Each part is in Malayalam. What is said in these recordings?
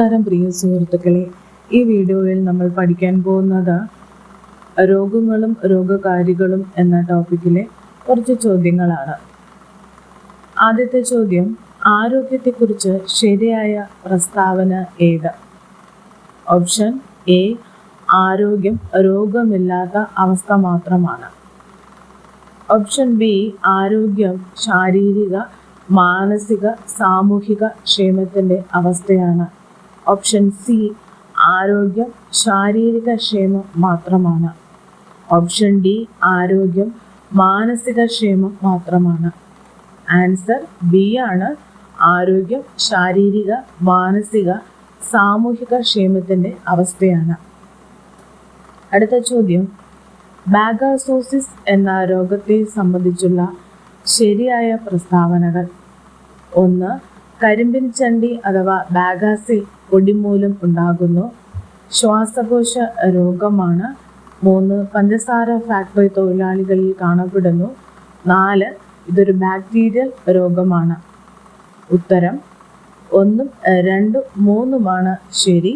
നമസ്കാരം പ്രിയ സുഹൃത്തുക്കളെ, ഈ വീഡിയോയിൽ നമ്മൾ പഠിക്കാൻ പോകുന്നത് രോഗങ്ങളും രോഗകാരികളും എന്ന ടോപ്പിക്കിലെ കുറച്ച് ചോദ്യങ്ങളാണ്. ആദ്യത്തെ ചോദ്യം, ആരോഗ്യത്തെക്കുറിച്ച് ശരിയായ പ്രസ്താവന ഏത്? ഓപ്ഷൻ എ, ആരോഗ്യം രോഗമില്ലാത്ത അവസ്ഥ മാത്രമാണ്. ഓപ്ഷൻ ബി, ആരോഗ്യം ശാരീരിക, മാനസിക, സാമൂഹിക ക്ഷേമത്തിൻ്റെ അവസ്ഥയാണ്. ഓപ്ഷൻ സി, ആരോഗ്യം ശാരീരിക ക്ഷേമം മാത്രമാണ്. ഓപ്ഷൻ ഡി, ആരോഗ്യം മാനസിക ക്ഷേമം മാത്രമാണ്. ആൻസർ ബി ആണ്, ആരോഗ്യം ശാരീരിക, മാനസിക, സാമൂഹിക ക്ഷേമത്തിൻ്റെ അവസ്ഥയാണ്. അടുത്ത ചോദ്യം, ബാഗാസോസിസ് എന്ന രോഗത്തെ സംബന്ധിച്ചുള്ള ശരിയായ പ്രസ്താവനകൾ. 1. കരിമ്പിൻ ചണ്ടി അഥവാ ബാഗാസെ പൊടിമൂലം ഉണ്ടാകുന്നു. ശ്വാസകോശ രോഗമാണ്. 3. പഞ്ചസാര ഫാക്ടറി തൊഴിലാളികളിൽ കാണപ്പെടുന്നു. 4. ഇതൊരു ബാക്ടീരിയൽ രോഗമാണ്. ഉത്തരം 1, 2, 3 ശരി.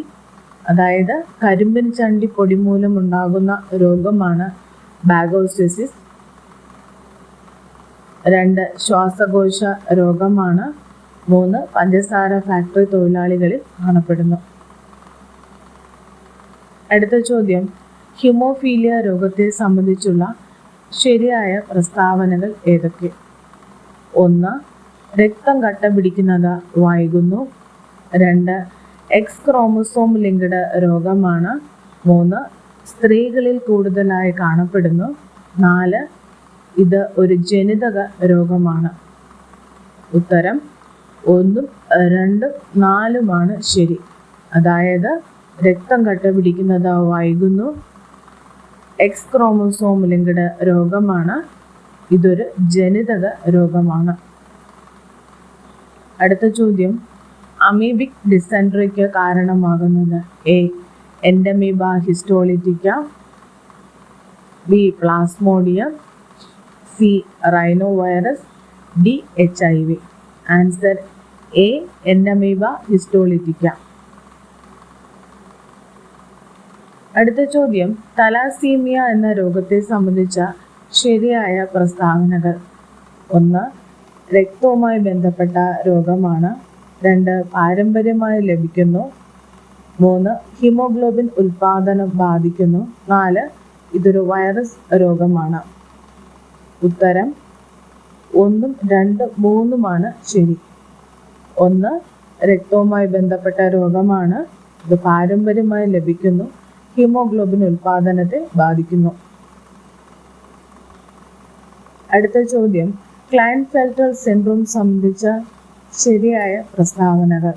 അതായത് കരിമ്പിൻ ചണ്ടി പൊടിമൂലം ഉണ്ടാകുന്ന രോഗമാണ് ബാഗോസിസിസ്. 2. ശ്വാസകോശ രോഗമാണ്. 3. പഞ്ചസാര ഫാക്ടറി തൊഴിലാളികളിൽ കാണപ്പെടുന്നു. അടുത്ത ചോദ്യം, ഹീമോഫീലിയ രോഗത്തെ സംബന്ധിച്ചുള്ള ശരിയായ പ്രസ്താവനകൾ ഏതൊക്കെ? 1. രക്തം കട്ട പിടിക്കുന്നത് വൈകുന്നു. 2. എക്സ് ക്രോമസോം ലിങ്ക്ഡ് രോഗമാണ്. 3. സ്ത്രീകളിൽ കൂടുതലായി കാണപ്പെടുന്നു. 4. ഇത് ഒരു ജനിതക രോഗമാണ്. ഉത്തരം 1, 2, 4 ശരി. അതായത് രക്തം കട്ട പിടിക്കുന്നത് വൈകുന്നു, എക്സ് ക്രോമസോം ലിങ്ക്ഡ് രോഗമാണ്, ഇതൊരു ജനിതക രോഗമാണ്. അടുത്ത ചോദ്യം, അമീബിക് ഡിസെൻട്രിക്ക് കാരണമാകുന്നത്? A, Entamoeba histolytica. B, plasmodium. C, rhino virus. D, HIV. Answer A, Entamoeba histolytica. അടുത്ത ചോദ്യം, തലാസീമിയ എന്ന രോഗത്തെ സംബന്ധിച്ച ശരിയായ പ്രസ്താവനകൾ. 1. രക്തവുമായി ബന്ധപ്പെട്ട രോഗമാണ്. 2. പാരമ്പര്യമായി ലഭിക്കുന്നു. 3. ഹീമോഗ്ലോബിൻ ഉൽപാദനം ബാധിക്കുന്നു. 4. ഇതൊരു വൈറസ് രോഗമാണ്. ഉത്തരം 1, 2, 3 ശരി. 1. രക്തവുമായി ബന്ധപ്പെട്ട രോഗമാണ്. ഇത് പാരമ്പര്യമായി ലഭിക്കുന്നു. ഹീമോഗ്ലോബിൻ ഉൽപാദനത്തെ ബാധിക്കുന്നു. അടുത്ത ചോദ്യം, ക്ലൈൻഫെൽറ്റർ സിൻഡ്രോം സംബന്ധിച്ച ശരിയായ പ്രസ്താവനകൾ.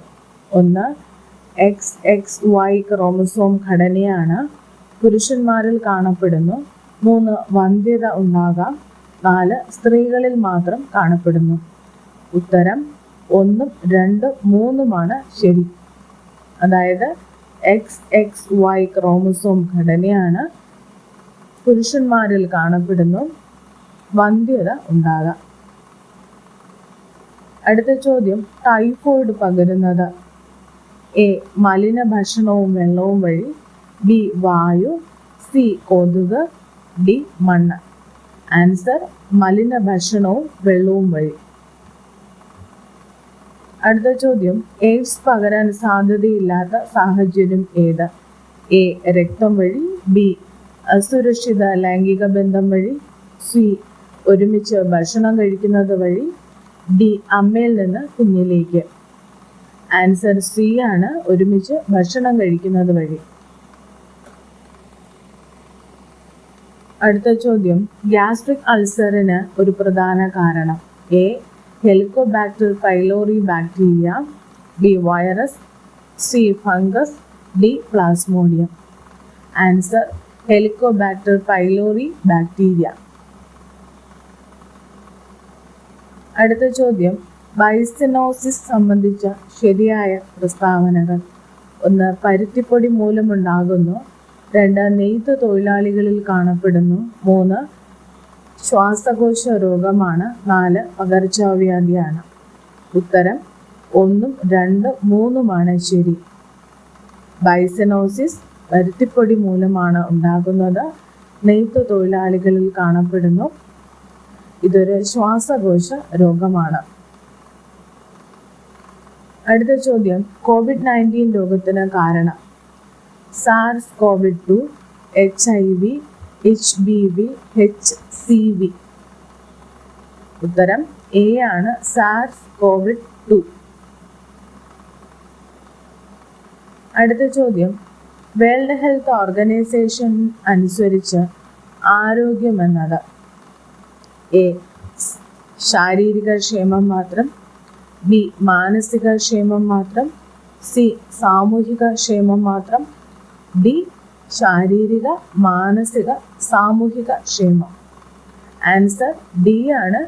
1. XXY ക്രോമസോം ഘടനയാണ്. പുരുഷന്മാരിൽ കാണപ്പെടുന്നു. 3. വന്ധ്യത ഉണ്ടാകാം. 4. സ്ത്രീകളിൽ മാത്രം കാണപ്പെടുന്നു. ഉത്തരം 1, 2, 3 ശരി. അതായത് XXY ക്രോമസോം ഘടനയാണ്. പുരുഷന്മാരിൽ കാണപ്പെടുന്നു. വന്ധ്യത ഉണ്ടാകാം. അടുത്ത ചോദ്യം, ടൈഫോയിഡ് പകരുന്നത്? എ, മലിന ഭക്ഷണവും വെള്ളവും വഴി. ബി, വായു. സി, കൊതുക്. ഡി, മണ്ണ്. ആൻസർ മലിന ഭക്ഷണവും വെള്ളവും വഴി. അടുത്ത ചോദ്യം, എയ്ഡ്സ് പകരാൻ സാധ്യതയില്ലാത്ത സാഹചര്യം ഏത്? എ, രക്തം വഴി. ബി, അസുരക്ഷിത ലൈംഗിക ബന്ധം വഴി. സി, ഒരുമിച്ച് ഭക്ഷണം കഴിക്കുന്നത് വഴി. ഡി, അമ്മയിൽ നിന്ന് കുഞ്ഞിലേക്ക്. ആൻസർ സി ആണ്, ഒരുമിച്ച് ഭക്ഷണം കഴിക്കുന്നത് വഴി. അടുത്ത ചോദ്യം, ഗ്യാസ്ട്രിക് അൾസറിന് ഒരു പ്രധാന കാരണം? A, Helicobacter pylori bacteria. B, virus. C, fungus. D, Plasmodium. Answer Helicobacter pylori bacteria. അടുത്ത ചോദ്യം, ബൈസ്റ്റിനോസിസ് സംബന്ധിച്ച ശരിയായ പ്രസ്താവനകൾ. 1. പരുത്തിപ്പൊടി മൂലമുണ്ടാകുന്നു. 2. നെയ്ത്ത് തൊഴിലാളികളിൽ കാണപ്പെടുന്നു. 3. ശ്വാസകോശ രോഗമാണ്. 4. പകർച്ചവ്യാധിയാണ്. ഉത്തരം 1, 2, 3 ശരി. ബൈസനോസിസ് പരുത്തിപ്പൊടി മൂലമാണ് ഉണ്ടാകുന്നത്. നെയ്ത്ത് തൊഴിലാളികളിൽ കാണപ്പെടുന്നു. ഇതൊരു ശ്വാസകോശ രോഗമാണ്. അടുത്ത ചോദ്യം, COVID-19 രോഗത്തിന് കാരണം. SARS COVID two, HIV, HBV, HCV. ഉത്തരം എ ആണ്, സാർസ് കോവിഡ്-2. അടുത്ത ചോദ്യം, വേൾഡ് ഹെൽത്ത് ഓർഗനൈസേഷൻ അനുസരിച്ച് ആരോഗ്യം എന്നത് എ ശാരീരിക ക്ഷേമം മാത്രം, ബി മാനസിക ക്ഷേമം മാത്രം, സി സാമൂഹിക ക്ഷേമം മാത്രം, ഡി ശാരീരിക മാനസിക സാമൂഹിക ക്ഷേമം. ആൻസർ ഡി ആണ്,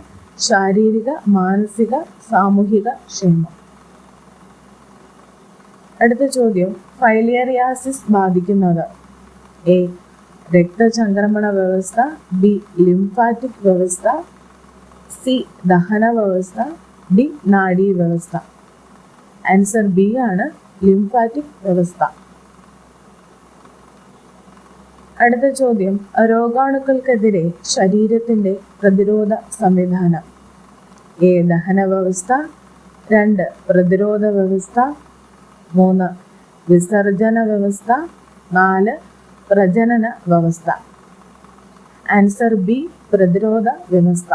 ശാരീരിക മാനസിക സാമൂഹിക ക്ഷേമം. അടുത്ത ചോദ്യം, ഫൈലേറിയാസിസ് ബാധിക്കുന്നത് എ രക്തചംക്രമണ വ്യവസ്ഥ, ബി ലിംഫാറ്റിക് വ്യവസ്ഥ, സി ദഹന വ്യവസ്ഥ, ഡി നാഡീ വ്യവസ്ഥ. ആൻസർ ബി ആണ്, ലിംഫാറ്റിക് വ്യവസ്ഥ. അടുത്ത ചോദ്യം, രോഗാണുക്കൾക്കെതിരെ ശരീരത്തിൻ്റെ പ്രതിരോധ സംവിധാനം എ ദഹന വ്യവസ്ഥ, 2 പ്രതിരോധ വ്യവസ്ഥ, 3 വിസർജന വ്യവസ്ഥ, 4 പ്രജനന വ്യവസ്ഥ. ആൻസർ ബി പ്രതിരോധ വ്യവസ്ഥ.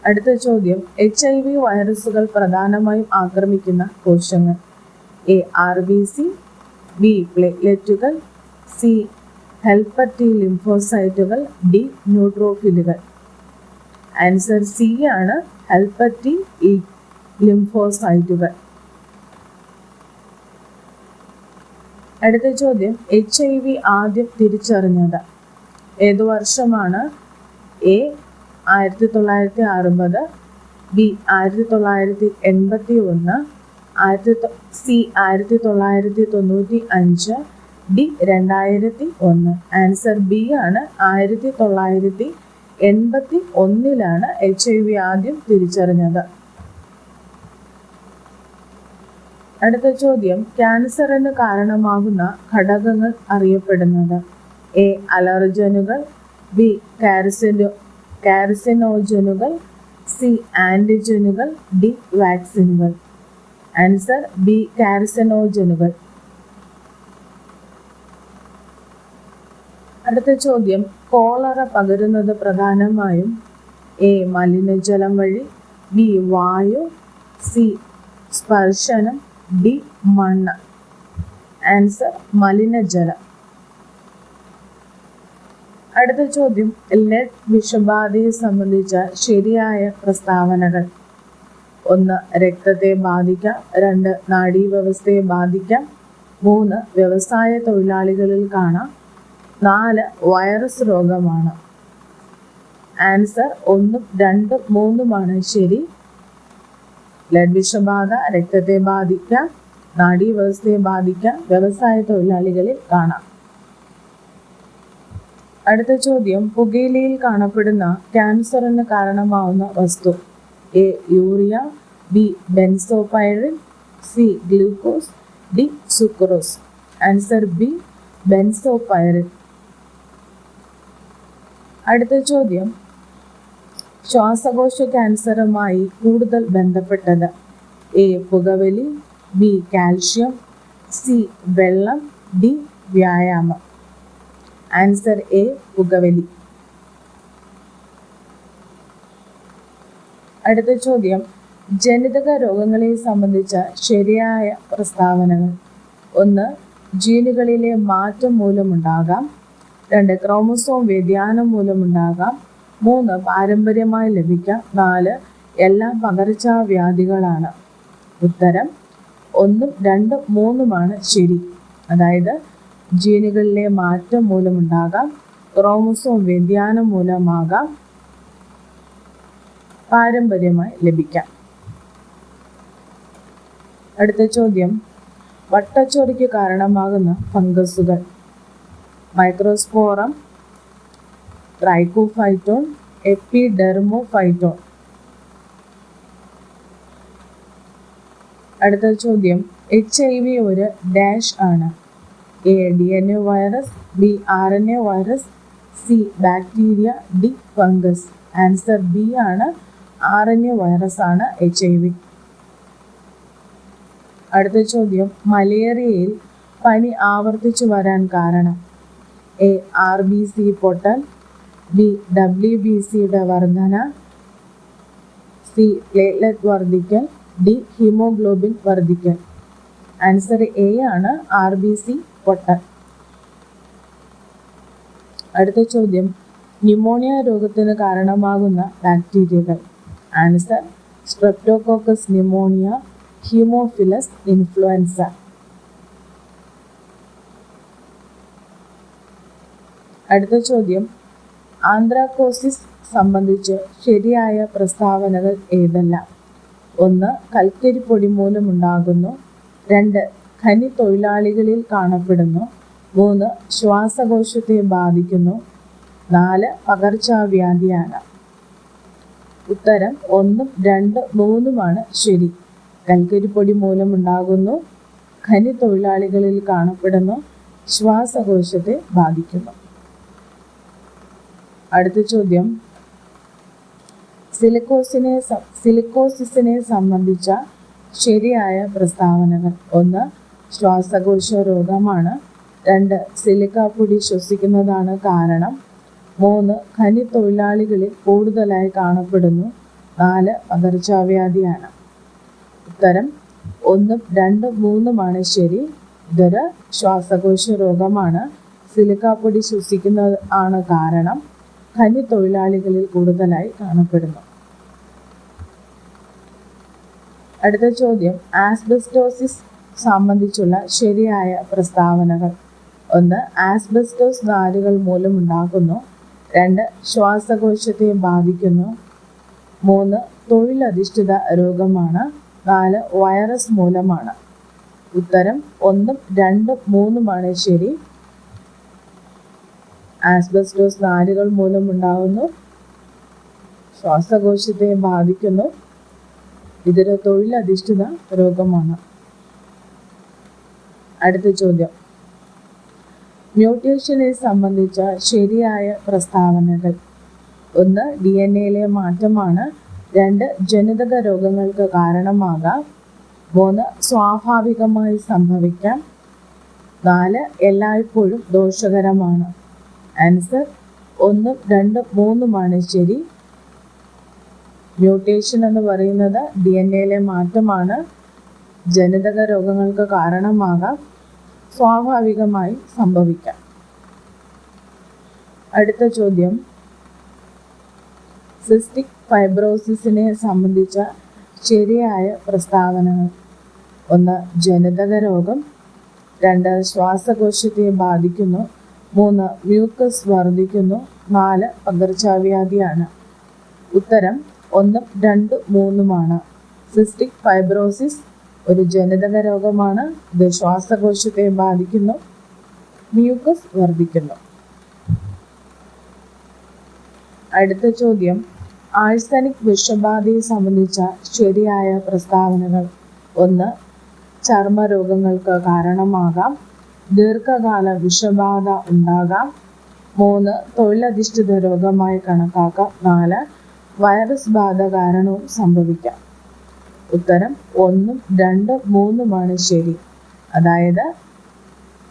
അടുത്ത ചോദ്യം, HIV വൈറസുകൾ പ്രധാനമായും ആക്രമിക്കുന്ന കോശങ്ങൾ എ RBC, ബി പ്ലേറ്റ്ലെറ്റുകൾ, സി ഹെൽപ്പർ ടി ലിംഫോസൈറ്റുകൾ, ഡി ന്യൂട്രോഫിലുകൾ. ആൻസർ സി ആണ്, ഹെൽപ്പർ ടി ലിംഫോസൈറ്റുകൾ. അടുത്ത ചോദ്യം, HIV ആദ്യം തിരിച്ചറിഞ്ഞത് ഏതു വർഷമാണ്? A 1960, B 1981, C 1995, D 2001. Answer B ആണ്, 1981 HIV ആദ്യം തിരിച്ചറിഞ്ഞത്. അടുത്ത ചോദ്യം, ക്യാൻസറിന് കാരണമാകുന്ന ഘടകങ്ങൾ അറിയപ്പെടുന്നത് എ അലർജനുകൾ, ബി കാർസിനോജനുകൾ, സി ആൻറ്റിജനുകൾ, ഡി വാക്സിനുകൾ. ആൻസർ ബി കാർസിനോജനുകൾ. അടുത്ത ചോദ്യം, കോളറ പകരുന്നത് പ്രധാനമായും എ മലിനജലം വഴി, ബി വായു, സി സ്പർശനം, ഡി മണ്ണ്. ആൻസർ മലിനജലം. അടുത്ത ചോദ്യം, ലെഡ് വിഷബാധയെ സംബന്ധിച്ച ശരിയായ പ്രസ്താവനകൾ. 1 രക്തത്തെ ബാധിക്കാം, 2 നാഡീവ്യവസ്ഥയെ ബാധിക്കാം, 3 വ്യവസായ തൊഴിലാളികളിൽ കാണാം, 4 വൈറസ് രോഗമാണ്. ആൻസർ 1, 2, 3 ശരി. ലെഡ് വിഷബാധ രക്തത്തെ ബാധിക്കാം, നാഡീവ്യവസ്ഥയെ ബാധിക്കാം, വ്യവസായ തൊഴിലാളികളിൽ കാണാം. അടുത്ത ചോദ്യം, പുകയിലയിൽ കാണപ്പെടുന്ന ക്യാൻസറിന് കാരണമാവുന്ന വസ്തു A urea, B benzopyrene, C glucose, D sucrose. Answer B benzopyrene. അടുത്ത ചോദ്യം, ശ്വാസകോശ ക്യാൻസറുമായി കൂടുതൽ ബന്ധപ്പെട്ടത് എ പുകവലി, ബി കാൽഷ്യം, സി വെള്ളം, ഡി വ്യായാമം. ആൻസർ എ പുകവലി. അടുത്ത ചോദ്യം, ജനിതക രോഗങ്ങളെ സംബന്ധിച്ച ശരിയായ പ്രസ്താവനകൾ. 1 ജീനുകളിലെ മാറ്റം മൂലമുണ്ടാകാം, 2 ക്രോമസോം വ്യതിയാനം മൂലമുണ്ടാകാം, 3 പാരമ്പര്യമായി ലഭിക്കാം, 4 എല്ലാം പകർച്ചവ്യാധികളാണ്. ഉത്തരം 1, 2, 3 ശരി. അതായത് ജീനുകളിലെ മാറ്റം മൂലമുണ്ടാകാം, ക്രോമസോം വ്യതിയാനം മൂലമാകാം, പാരമ്പര്യമായി ലഭിക്കാം. അടുത്ത ചോദ്യം, വട്ടച്ചൊറിക്ക് കാരണമാകുന്ന ഫംഗസുകൾ മൈക്രോസ്പോറം, ട്രൈക്കോഫൈറ്റോൺ, എപ്പിഡെർമോഫൈറ്റോൺ. അടുത്ത ചോദ്യം, HIV ഒരു ഡാഷ് ആണ്. A DNA virus, B RNA virus, C bacteria, D fungus. Answer B ആണ്, RNA വൈറസ് ആണ് HIV. അടുത്ത ചോദ്യം, മലേറിയയിൽ പനി ആവർത്തിച്ചു വരാൻ കാരണം? എ RBC പൊട്ടൽ, ബി WBCയുടെ വർധന, സി പ്ലേറ്റ്ലെറ്റ് വർദ്ധിക്കൽ, ഡി ഹീമോഗ്ലോബിൻ വർദ്ധിക്കൽ. ആൻസർ എ ആണ്, RBC പൊട്ടൽ. അടുത്ത ചോദ്യം, ന്യൂമോണിയ രോഗത്തിന് കാരണമാകുന്ന ബാക്ടീരിയകൾ? Answer Streptococcus pneumoniae, Haemophilus influenzae. അടുത്ത ചോദ്യം, ആന്ത്രാക്കോസിസ് സംബന്ധിച്ച് ശരിയായ പ്രസ്താവനകൾ ഏതെല്ലാം? 1. കൽക്കരിപ്പൊടി മൂലമുണ്ടാകുന്നു. 2. ഖനി തൊഴിലാളികളിൽ കാണപ്പെടുന്നു. 3. ശ്വാസകോശത്തെ ബാധിക്കുന്നു. 4. പകർച്ചവ്യാധിയാണ്. ഉത്തരം 1, 2, 3 ശരി. കൽക്കരിപ്പൊടി മൂലമുണ്ടാകുന്നു, ഖനി തൊഴിലാളികളിൽ കാണപ്പെടുന്നു, ശ്വാസകോശത്തെ ബാധിക്കുന്നു. അടുത്ത ചോദ്യം, സിലിക്കോസിസിനെ സംബന്ധിച്ച ശരിയായ പ്രസ്താവനകൾ? 1. ശ്വാസകോശ രോഗമാണ്. 2. സിലിക്ക പൊടി ശ്വസിക്കുന്നതാണ് കാരണം. 3. ഖനി തൊഴിലാളികളിൽ കൂടുതലായി കാണപ്പെടുന്നു. 4. പകർച്ചവ്യാധിയാണ്. ഉത്തരം 1, 2, 3 ശരി. ഇതൊരു ശ്വാസകോശ രോഗമാണ്. സിലിക്ക പൊടി ശ്വസിക്കുന്നത് ആണ് കാരണം. ഖനി തൊഴിലാളികളിൽ കൂടുതലായി കാണപ്പെടുന്നു. അടുത്ത ചോദ്യം, ആസ്ബസ്റ്റോസിസ് സംബന്ധിച്ചുള്ള ശരിയായ പ്രസ്താവനകൾ? 1. ആസ്ബസ്റ്റോസ് നാരുകൾ മൂലമുണ്ടാകുന്നു. 2. ശ്വാസകോശത്തെ ബാധിക്കുന്നു. 3. തൊഴിലധിഷ്ഠിത രോഗമാണ്. 4. വൈറസ് മൂലമാണ്. ഉത്തരം 1, 2, 3 ശരി. ആസ്ബസ്റ്റോസ് നാരുകൾ മൂലമുണ്ടാകുന്നു, ശ്വാസകോശത്തെ ബാധിക്കുന്നു, ഇതൊരു തൊഴിലധിഷ്ഠിത രോഗമാണ്. അടുത്ത ചോദ്യം, മ്യൂട്ടേഷനെ സംബന്ധിച്ച ശരിയായ പ്രസ്താവനകൾ? 1. DNA മാറ്റമാണ്. 2. ജനിതക രോഗങ്ങൾക്ക് കാരണമാകാം. 3. സ്വാഭാവികമായി സംഭവിക്കാം. 4. എല്ലായ്പ്പോഴും ദോഷകരമാണ്. ആൻസർ 1, 2, 3 ശരി. മ്യൂട്ടേഷൻ എന്ന് പറയുന്നത് DNA മാറ്റമാണ്. ജനിതക രോഗങ്ങൾക്ക് കാരണമാകാം, സ്വാഭാവികമായി സംഭവിക്കാം. അടുത്ത ചോദ്യം, സിസ്റ്റിക് ഫൈബ്രോസിസിനെ സംബന്ധിച്ച ശരിയായ പ്രസ്താവനകൾ? 1. ജനിതക രോഗം. 2. ശ്വാസകോശത്തെ ബാധിക്കുന്നു. 3. മ്യൂക്കസ് വർദ്ധിക്കുന്നു. 4. പകർച്ചവ്യാധിയാണ്. ഉത്തരം 1, 2, 3 സിസ്റ്റിക് ഫൈബ്രോസിസ് ഒരു ജനിതക രോഗമാണ്. ഇത് ശ്വാസകോശത്തെ ബാധിക്കുന്നു, മ്യൂക്കസ് വർദ്ധിക്കുന്നു. അടുത്ത ചോദ്യം, ആഴ്സനിക് വിഷബാധയെ സംബന്ധിച്ച ശരിയായ പ്രസ്താവനകൾ? 1. ചർമ്മരോഗങ്ങൾക്ക് കാരണമാകാം. ദീർഘകാല വിഷബാധ ഉണ്ടാകാം. 3. തൊഴിലധിഷ്ഠിത രോഗമായി കണക്കാക്കാം. 4. വൈറസ് ബാധ കാരണവും സംഭവിക്കാം. ഉത്തരം 1, 2, 3 ശരി. അതായത്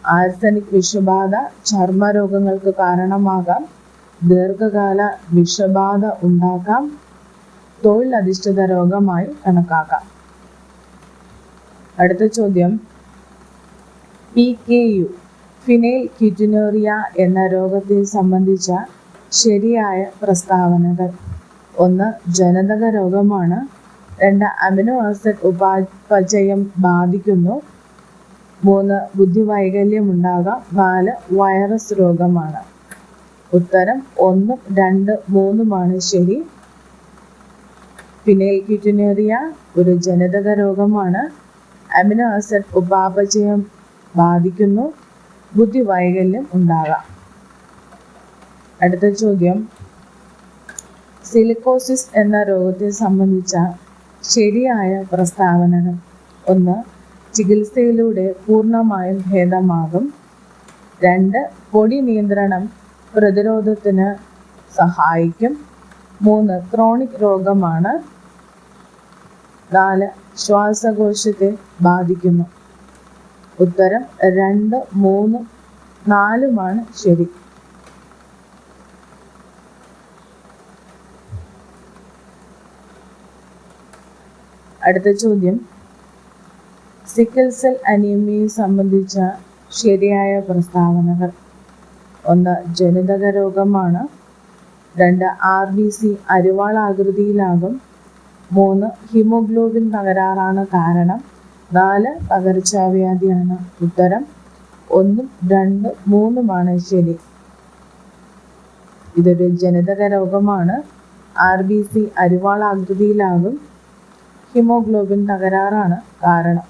ആഴ്സനിക് വിഷബാധ ചർമ്മരോഗങ്ങൾക്ക് കാരണമാകാം, ദീർഘകാല വിഷബാധ ഉണ്ടാക്കാം, തൊഴിലധിഷ്ഠിത രോഗമായി കണക്കാക്കാം. അടുത്ത ചോദ്യം, PKU ഫിനൈൽ ക്യൂറ്റിനേറിയ എന്ന രോഗത്തെ സംബന്ധിച്ച ശരിയായ പ്രസ്താവനകൾ? 1. ജനിതക രോഗമാണ്. 2. അമിനോ ആസിഡ് ഉപാപചയം ബാധിക്കുന്നു. 3. ബുദ്ധിവൈകല്യം ഉണ്ടാകാം. 4. വൈറസ് രോഗമാണ്. ഉത്തരം 1, 2, 3 ശരി. ഫിനൈൽ ക്യൂറ്റിനേറിയ ഒരു ജനിതക രോഗമാണ്. അമിനോ ആസിഡ് ഉപാപചയം ബാധിക്കുന്നു, ബുദ്ധിവൈകല്യം ഉണ്ടാകാം. അടുത്ത ചോദ്യം, സിലിക്കോസിസ് എന്ന രോഗത്തെ സംബന്ധിച്ച ശരിയായ പ്രസ്താവനകൾ? 1. ചികിത്സയിലൂടെ പൂർണ്ണമായും ഭേദമാകും. 2. പൊടി നിയന്ത്രണം പ്രതിരോധത്തിന് സഹായിക്കും. 3. ക്രോണിക് രോഗമാണ്. 4. ശ്വാസകോശത്തെ ബാധിക്കുന്നു. ഉത്തരം 2, 3, 4 ശരി. അടുത്ത ചോദ്യം, സിക്കിൾ സെൽ അനീമിയയെ സംബന്ധിച്ച ശരിയായ പ്രസ്താവനകൾ. 1. ജനിതക രോഗമാണ്. 2. RBC അരിവാളാകൃതിയിലാകും. 3. ഹീമോഗ്ലോബിൻ തകരാറാണ് കാരണം. 4. പകർച്ചവ്യാധിയാണ്. ഉത്തരം 1, 2, 3 ശരി. ഇതൊരു ജനിതക രോഗമാണ്. RBC അരിവാളാകൃതിയിലാകും. ഹീമോഗ്ലോബിൻ തകരാറാണ് കാരണം.